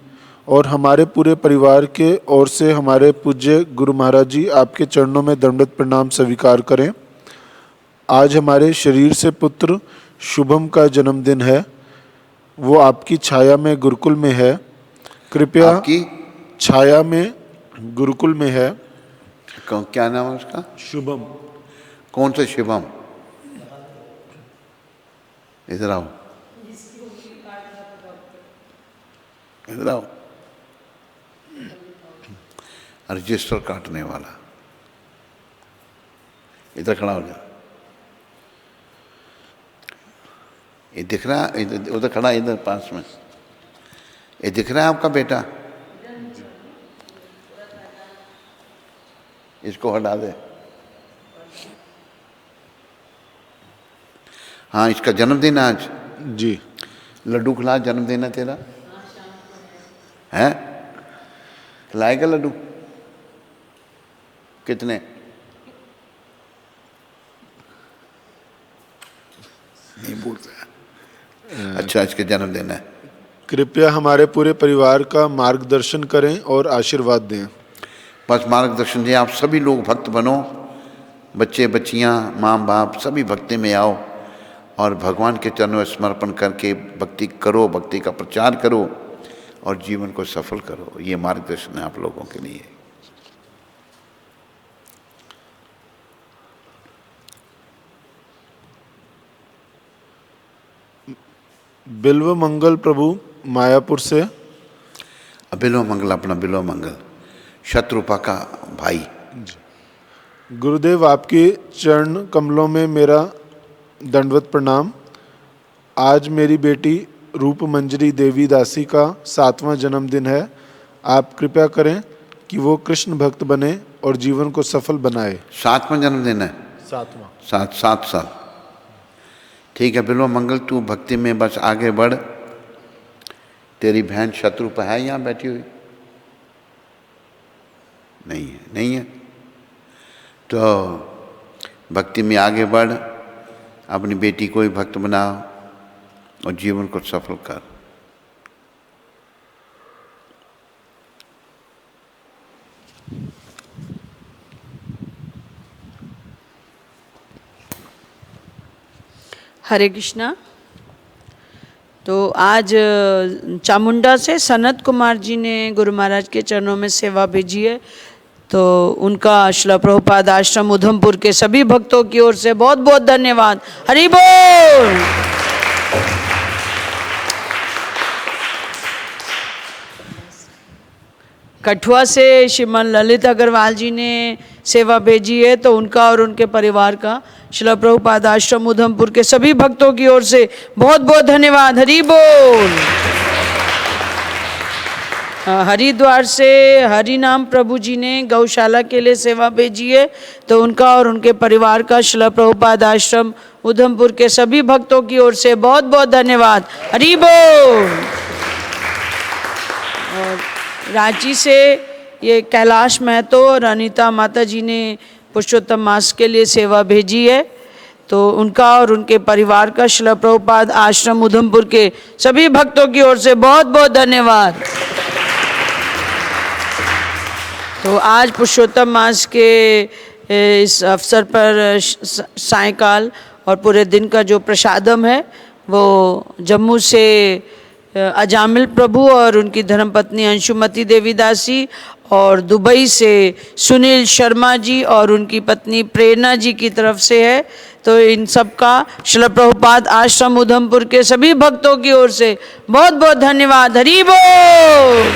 और हमारे पूरे परिवार के ओर से हमारे पूज्य गुरु महाराज जी आपके चरणों में दंडवत प्रणाम स्वीकार करें। आज हमारे शरीर से पुत्र शुभम का जन्मदिन है। वो आपकी छाया में गुरुकुल में है। कृपया आपकी छाया में गुरुकुल में है। क्या नाम है उसका? शुभम। कौन सा शुभम? इधर आओ, इधर आओ। रजिस्टर काटने वाला, इधर खड़ा हो जा। ये दिख रहा, उधर खड़ा, इधर पास में। ये दिख रहा है आपका बेटा? इसको हटा दे। हाँ, इसका जन्मदिन आज जी। लड्डू खिला, जन्मदिन है तेरा, है? खिलाएगा लड्डू? कितने? नहीं बोलता। अच्छा, इसके जन्मदिन है। कृपया हमारे पूरे परिवार का मार्गदर्शन करें और आशीर्वाद दें। बस मार्गदर्शन दिए। आप सभी लोग भक्त बनो, बच्चे बच्चियां, माँ बाप सभी भक्ति में आओ और भगवान के चरणों में समर्पण करके भक्ति करो, भक्ति का प्रचार करो और जीवन को सफल करो। ये मार्गदर्शन है आप लोगों के लिए। बिल्व मंगल प्रभु मायापुर से। बिल्व मंगल, अपना बिल्व मंगल शत्रुपा का भाई। गुरुदेव, आपके चरण कमलों में मेरा दंडवत प्रणाम। आज मेरी बेटी रूप मंजरी देवी दासी का 7वां जन्मदिन है। आप कृपया करें कि वो कृष्ण भक्त बने और जीवन को सफल बनाए। 7वां जन्मदिन है? 7वां। 7 साल। ठीक है बिल्व मंगल, तू भक्ति में बस आगे बढ़। तेरी बहन शत्रुपा है यहाँ बैठी हुई? नहीं है, नहीं है तो भक्ति में आगे बढ़, अपनी बेटी को ही भक्त बनाओ और जीवन को सफल कर। हरे कृष्णा। तो आज चामुंडा से सनत कुमार जी ने गुरु महाराज के चरणों में सेवा भेजी है, तो उनका श्रील प्रभुपाद आश्रम उधमपुर के सभी भक्तों की ओर से बहुत बहुत धन्यवाद। हरि बोल। कठुआ से श्रीमान ललित अग्रवाल जी ने सेवा भेजी है, तो उनका और उनके परिवार का श्रील प्रभुपाद आश्रम उधमपुर के सभी भक्तों की ओर से बहुत बहुत धन्यवाद। हरि बोल। हरिद्वार से हरि नाम प्रभु जी ने गौशाला के लिए सेवा भेजी है, तो उनका और उनके परिवार का श्रील प्रभुपाद आश्रम उधमपुर के सभी भक्तों की ओर से बहुत बहुत धन्यवाद। हरि बोल। और रांची से ये कैलाश महतो और अनीता माता जी ने पुरुषोत्तम मास के लिए सेवा भेजी है, तो उनका और उनके परिवार का श्रील प्रभुपाद आश्रम उधमपुर के सभी भक्तों की ओर से बहुत बहुत धन्यवाद। तो आज पुरुषोत्तम मास के इस अवसर पर सायंकाल और पूरे दिन का जो प्रसादम है वो जम्मू से अजामिल प्रभु और उनकी धर्मपत्नी अंशुमती देवी दासी, और दुबई से सुनील शर्मा जी और उनकी पत्नी प्रेरणा जी की तरफ से है। तो इन सब का श्रील प्रभुपाद आश्रम उधमपुर के सभी भक्तों की ओर से बहुत बहुत धन्यवाद। हरि बोल।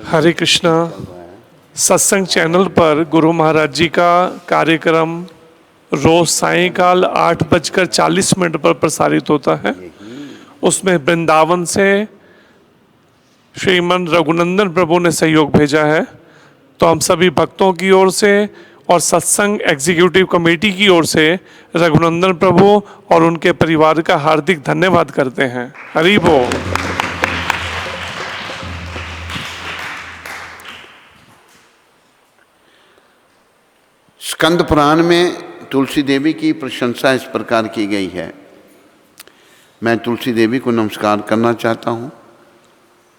हरे कृष्णा। सत्संग चैनल पर गुरु महाराज जी का कार्यक्रम रोज सायंकाल 8:40 पर प्रसारित होता है। उसमें वृंदावन से श्रीमन रघुनंदन प्रभु ने सहयोग भेजा है, तो हम सभी भक्तों की ओर से और सत्संग एग्जीक्यूटिव कमेटी की ओर से रघुनंदन प्रभु और उनके परिवार का हार्दिक धन्यवाद करते हैं। हरि बोल। स्कंद पुराण में तुलसी देवी की प्रशंसा इस प्रकार की गई है। मैं तुलसी देवी को नमस्कार करना चाहता हूँ।